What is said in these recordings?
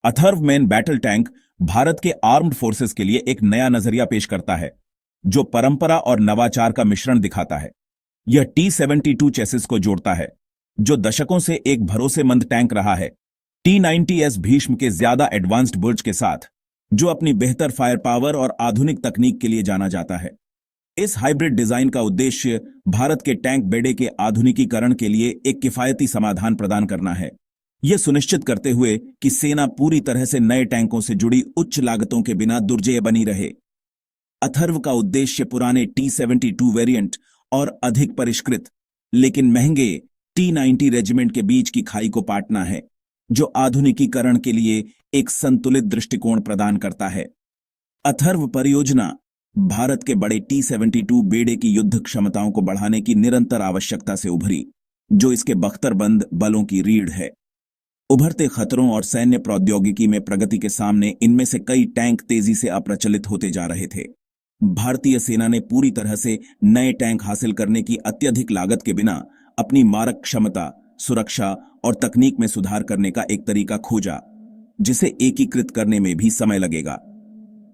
Atharva main battle tank Bharat के armed forces के लिए एक नया नजरिया पेश करता है, जो परंपरा और नवाचार का मिश्रण दिखाता है। यह T-72 चेसिस को जोड़ता है, जो दशकों से एक भरोसेमंद टैंक रहा है, T-90S भीष्म के ज्यादा एडवांस्ड बुर्ज के साथ, जो अपनी बेहतर फायर पावर और आधुनिक तकनीक के लिए जाना जाता है। इस हाइब्रिड डिजाइन का उद्देश्य भारत के टैंक बेड़े के आधुनिकीकरण के लिए एक किफायती समाधान प्रदान करना है, यह सुनिश्चित करते हुए कि सेना पूरी तरह से नए टैंकों से जुड़ी उच्च लागतों के बिना दुर्जेय बनी रहे। अथर्व का उद्देश्य पुराने T-72 वेरिएंट और अधिक परिष्कृत लेकिन महंगे T-90 रेजिमेंट के बीच की खाई को पाटना है, जो आधुनिकीकरण के लिए एक संतुलित दृष्टिकोण प्रदान करता है। अथर्व परियोजना भारत के बड़े T-72 बेड़े की युद्ध क्षमताओं को बढ़ाने की निरंतर आवश्यकता से उभरी, जो इसके बख्तरबंद बलों की रीढ़ है। उभरते खतरों और सैन्य प्रौद्योगिकी में प्रगति के सामने इनमें से कई टैंक तेजी से अप्रचलित होते जा रहे थे। भारतीय सेना ने पूरी तरह से नए टैंक हासिल करने की अत्यधिक लागत के बिना अपनी मारक क्षमता, सुरक्षा और तकनीक में सुधार करने का एक तरीका खोजा, जिसे एकीकृत करने में भी समय लगेगा।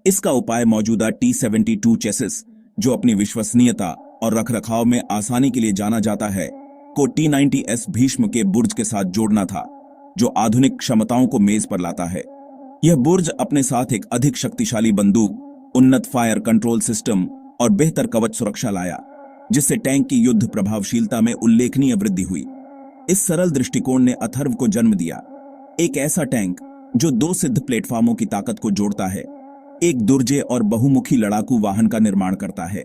इसका उपाय मौजूदा T-72 चेसिस, जो अपनी विश्वसनीयता और रखरखाव में आसानी के लिए जाना जाता है, को T-90S भीष्म के बुर्ज के साथ जोड़ना था, जो आधुनिक क्षमताओं को मेज पर लाता है। यह बुर्ज अपने साथ एक अधिक शक्तिशाली बंदूक, उन्नत फायर कंट्रोल सिस्टम और बेहतर कवच सुरक्षा लाया, जिससे टैंक की युद्ध प्रभावशीलता में उल्लेखनीय वृद्धि हुई। इस सरल दृष्टिकोण ने अथर्व को जन्म दिया, एक ऐसा टैंक जो दो सिद्ध प्लेटफॉर्मों की ताकत को जोड़ता है, एक दुर्जय और बहुमुखी लड़ाकू वाहन का निर्माण करता है।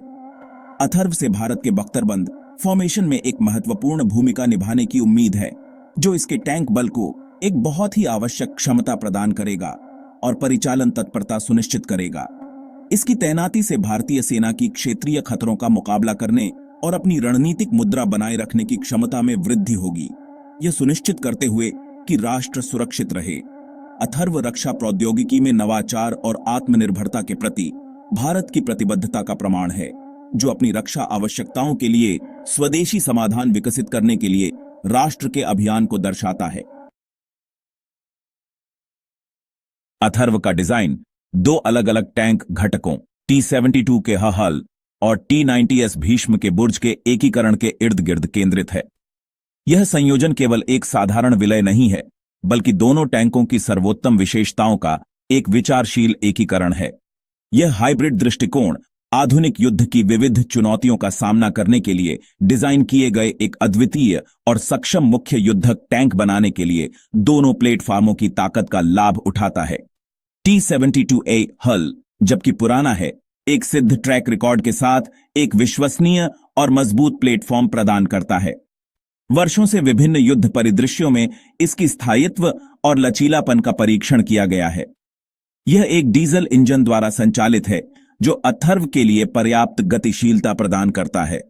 अथर्व से भारत के बख्तरबंद फॉर्मेशन में एक महत्वपूर्ण भूमिका निभाने की उम्मीद है, जो इसके टैंक बल को एक बहुत ही आवश्यक क्षमता प्रदान करेगा और परिचालन तत्परता सुनिश्चित करेगा। इसकी तैनाती से भारतीय सेना की क्षेत्रीय खतरों का मुकाबला करने और अपनी रणनीतिक मुद्रा बनाए रखने की क्षमता में वृद्धि होगी, यह सुनिश्चित करते हुए कि राष्ट्र सुरक्षित रहे। अथर्व रक्षा प्रौद्योगिकी में नवाचार और आत्मनिर्भरता के प्रति भारत की प्रतिबद्धता का प्रमाण है, जो अपनी रक्षा आवश्यकताओं के लिए स्वदेशी समाधान विकसित करने के लिए राष्ट्र के अभियान को दर्शाता है। अथर्व का डिजाइन दो अलग अलग टैंक घटकों T-72 के हल और T-90S भीष्म के बुर्ज के एकीकरण के इर्द गिर्द केंद्रित है। यह संयोजन केवल एक साधारण विलय नहीं है, बल्कि दोनों टैंकों की सर्वोत्तम विशेषताओं का एक विचारशील एकीकरण है। यह हाइब्रिड दृष्टिकोण आधुनिक युद्ध की विविध चुनौतियों का सामना करने के लिए डिजाइन किए गए एक अद्वितीय और सक्षम मुख्य युद्धक टैंक बनाने के लिए दोनों प्लेटफॉर्मों की ताकत का लाभ उठाता है। T-72A हल, जबकि पुराना है, एक सिद्ध ट्रैक रिकॉर्ड के साथ एक विश्वसनीय और मजबूत प्लेटफॉर्म प्रदान करता है। वर्षों से विभिन्न युद्ध परिदृश्यों में इसकी स्थायित्व और लचीलापन का परीक्षण किया गया है। यह एक डीजल इंजन द्वारा संचालित है, जो अथर्व के लिए पर्याप्त गतिशीलता प्रदान करता है।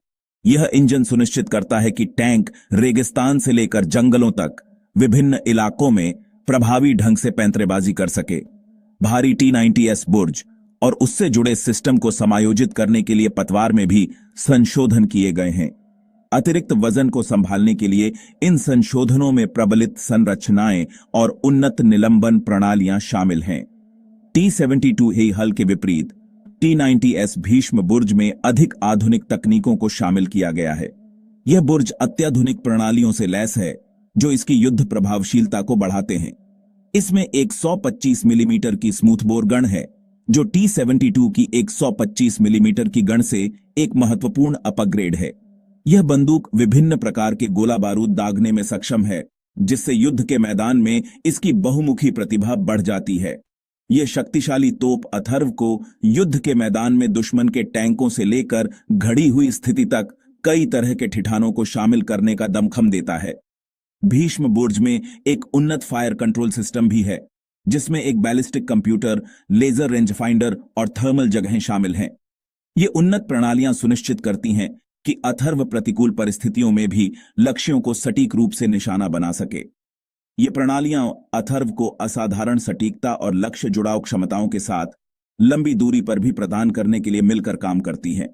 यह इंजन सुनिश्चित करता है कि टैंक रेगिस्तान से लेकर जंगलों तक विभिन्न इलाकों में प्रभावी ढंग से पैंतरेबाजी कर सके। भारी T-90S बुर्ज और उससे जुड़े सिस्टम को समायोजित करने के लिए पतवार में भी संशोधन किए गए हैं। अतिरिक्त वजन को संभालने के लिए इन संशोधनों में प्रबलित संरचनाएं और उन्नत निलंबन प्रणालियां शामिल हैं। T-72A हल के विपरीत T-90S भीष्म बुर्ज में अधिक आधुनिक तकनीकों को शामिल किया गया है। यह बुर्ज अत्याधुनिक प्रणालियों से लैस है, जो इसकी युद्ध प्रभावशीलता को बढ़ाते हैं। इसमें एक 125 मिलीमीटर की स्मूथ बोर गन है, जो T-72 की 125 मिलीमीटर की गन से एक महत्वपूर्ण अपग्रेड है। यह बंदूक विभिन्न प्रकार के गोला बारूद दागने में सक्षम है, जिससे युद्ध के मैदान में इसकी बहुमुखी प्रतिभा बढ़ जाती है। यह शक्तिशाली तोप अथर्व को युद्ध के मैदान में दुश्मन के टैंकों से लेकर घड़ी हुई स्थिति तक कई तरह के ठिठानों को शामिल करने का दमखम देता है। भीष्म बुर्ज में एक उन्नत फायर कंट्रोल सिस्टम भी है, जिसमें एक ballistic computer, laser range finder और थर्मल जगहें शामिल हैं। ये उन्नत प्रणालियां सुनिश्चित करती हैं कि अथर्व प्रतिकूल परिस्थितियों में भी लक्ष्यों को सटीक रूप से निशाना बना सके। ये प्रणालियां अथर्व को असाधारण सटीकता और लक्ष्य जुड़ाव क्षमताओं के साथ लंबी दूरी पर भी प्रदान करने के लिए मिलकर काम करती हैं।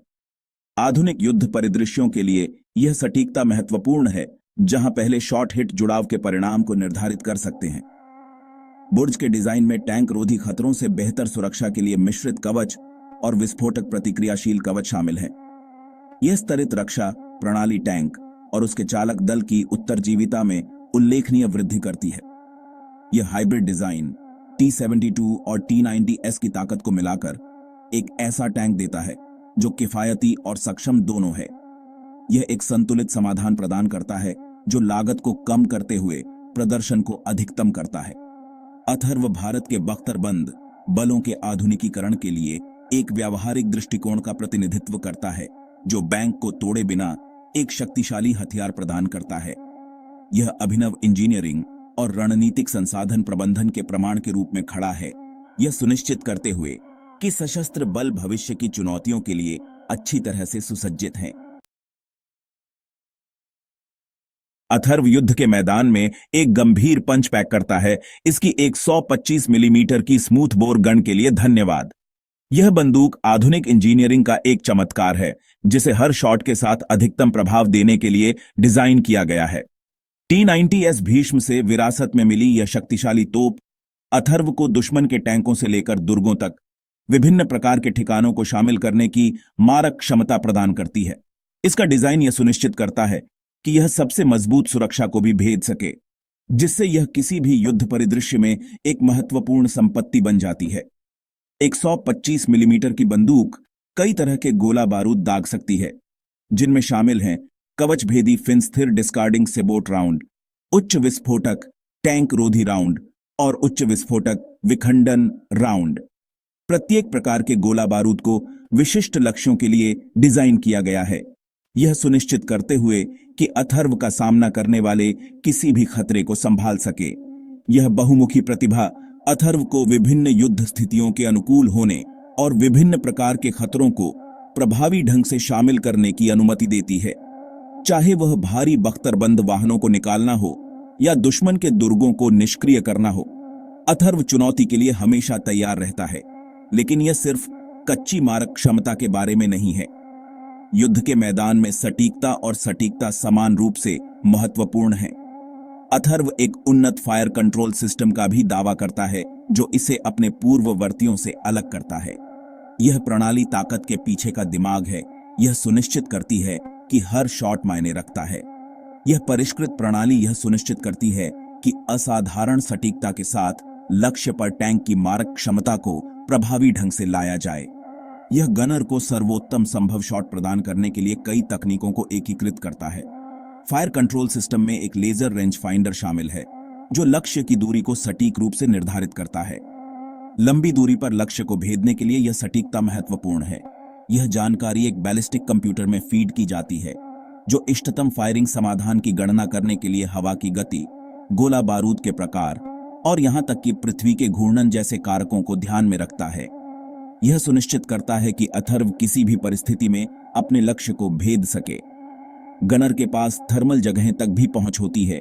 आधुनिक युद्ध परिदृश्यों के लिए यह सटीकता महत्वपूर्ण है, जहां पहले शॉर्ट हिट जुड़ाव के परिणाम को निर्धारित कर सकते हैं। बुर्ज के डिजाइन में टैंक रोधी खतरों से बेहतर सुरक्षा के लिए मिश्रित कवच और विस्फोटक प्रतिक्रियाशील कवच शामिल हैं। यह स्तरित रक्षा प्रणाली टैंक और उसके चालक दल की उत्तरजीविता में उल्लेखनीय वृद्धि करती है। यह हाइब्रिड डिजाइन T-72 और T-90S की ताकत को मिलाकर एक ऐसा टैंक देता है जो किफायती और सक्षम दोनों है। यह एक संतुलित समाधान प्रदान करता है जो लागत को कम करते हुए प्रदर्शन को अधिकतम करता है। अथर्व भारत के बख्तरबंद बलों के आधुनिकीकरण के लिए एक व्यावहारिक दृष्टिकोण का प्रतिनिधित्व करता है जो बैंक को तोड़े बिना एक शक्तिशाली हथियार प्रदान करता है। यह अभिनव इंजीनियरिंग और रणनीतिक संसाधन प्रबंधन के प्रमाण के रूप में खड़ा है, यह सुनिश्चित करते हुए कि सशस्त्र बल भविष्य की चुनौतियों के लिए अच्छी तरह से सुसज्जित हैं। अथर्व युद्ध के मैदान में एक गंभीर पंच पैक करता है। इसकी 125 मिलीमीटर की स्मूथ बोर गन के लिए धन्यवाद। यह बंदूक आधुनिक इंजीनियरिंग का एक चमत्कार है जिसे हर शॉट के साथ अधिकतम प्रभाव देने के लिए डिजाइन किया गया है। T-90S भीष्म से विरासत में मिली यह शक्तिशाली तोप अथर्व को दुश्मन के टैंकों से लेकर दुर्गों तक विभिन्न प्रकार के ठिकानों को शामिल करने की मारक क्षमता प्रदान करती है। इसका डिजाइन यह सुनिश्चित करता है कि यह सबसे मजबूत सुरक्षा को भी भेद सके, जिससे यह किसी भी युद्ध परिदृश्य में एक महत्वपूर्ण संपत्ति बन जाती है। 125 मिलीमीटर की बंदूक कई तरह के गोला बारूद दाग सकती है, जिनमें शामिल हैं कवच भेदी फिन स्थिर डिस्कार्डिंग सेबोट राउंड, उच्च विस्फोटक टैंक रोधी राउंड और उच्च विस्फोटक विखंडन राउंड। प्रत्येक प्रकार के गोला बारूद को विशिष्ट लक्ष्यों के लिए डिजाइन किया गया है, यह सुनिश्चित करते हुए कि अथर्व का सामना करने वाले किसी भी खतरे को संभाल सके। यह बहुमुखी प्रतिभा अथर्व को विभिन्न युद्ध स्थितियों के अनुकूल होने और विभिन्न प्रकार के खतरों को प्रभावी ढंग से शामिल करने की अनुमति देती है। चाहे वह भारी बख्तरबंद वाहनों को निकालना हो या दुश्मन के दुर्गों को निष्क्रिय करना हो, अथर्व चुनौती के लिए हमेशा तैयार रहता है। लेकिन यह सिर्फ कच्ची मारक क्षमता के बारे में नहीं है। युद्ध के मैदान में सटीकता समान रूप से महत्वपूर्ण है। अथर्व एक उन्नत फायर कंट्रोल सिस्टम का भी दावा करता है जो इसे अपने पूर्ववर्तियों से अलग करता है। यह प्रणाली ताकत के पीछे का दिमाग है। यह सुनिश्चित करती है कि हर शॉट मायने रखता है। यह परिष्कृत प्रणाली यह सुनिश्चित करती है कि असाधारण सटीकता के साथ लक्ष्य पर टैंक की मारक क्षमता को प्रभावी ढंग से लाया जाए। यह गनर को सर्वोत्तम संभव शॉट प्रदान करने के लिए कई तकनीकों को एकीकृत करता है। फायर कंट्रोल सिस्टम में एक लेजर रेंज फाइंडर शामिल है जो लक्ष्य की दूरी को सटीक रूप से निर्धारित करता है। लंबी दूरी पर लक्ष्य को भेदने के लिए यह सटीकता महत्वपूर्ण है। यह जानकारी एक बैलिस्टिक कंप्यूटर में फीड की जाती है जो इष्टतम फायरिंग समाधान की गणना करने के लिए हवा की गति, गोला बारूद के प्रकार और यहां तक कि पृथ्वी के घूर्णन जैसे कारकों को ध्यान में रखता है। यह सुनिश्चित करता है कि अथर्व किसी भी परिस्थिति में अपने लक्ष्य को भेद सके। गनर के पास थर्मल जगहें तक भी पहुंच होती है,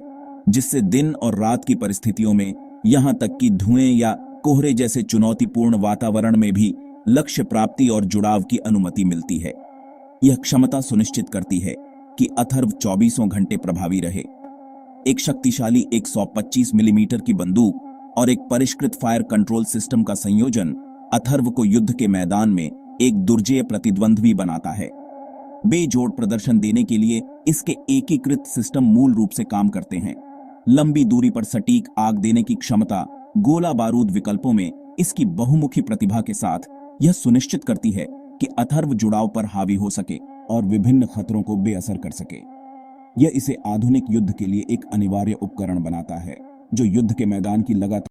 जिससे दिन और रात की परिस्थितियों में यहां तक कि धुएं या कोहरे जैसे चुनौतीपूर्ण वातावरण में भी लक्ष्य प्राप्ति और जुड़ाव की अनुमति मिलती है। यह क्षमता सुनिश्चित करती है कि अथर्व 24 घंटे प्रभावी रहे। एक शक्तिशाली 125 मिलीमीटर की बंदूक और एक परिष्कृत फायर कंट्रोल सिस्टम का संयोजन अथर्व को युद्ध के मैदान में एक दुर्जेय प्रतिद्वंद्वी बनाता है। बेजोड़ प्रदर्शन देने के लिए इसके एकीकृत सिस्टम मूल रूप से काम करते हैं। लंबी दूरी पर सटीक आग देने की क्षमता, गोला बारूद विकल्पों में इसकी बहुमुखी प्रतिभा के साथ यह सुनिश्चित करती है कि अथर्व जुड़ाव पर हावी हो सके और विभिन्न खतरों को बेअसर कर सके। यह इसे आधुनिक युद्ध के लिए एक अनिवार्य उपकरण बनाता है जो युद्ध के मैदान की लगातार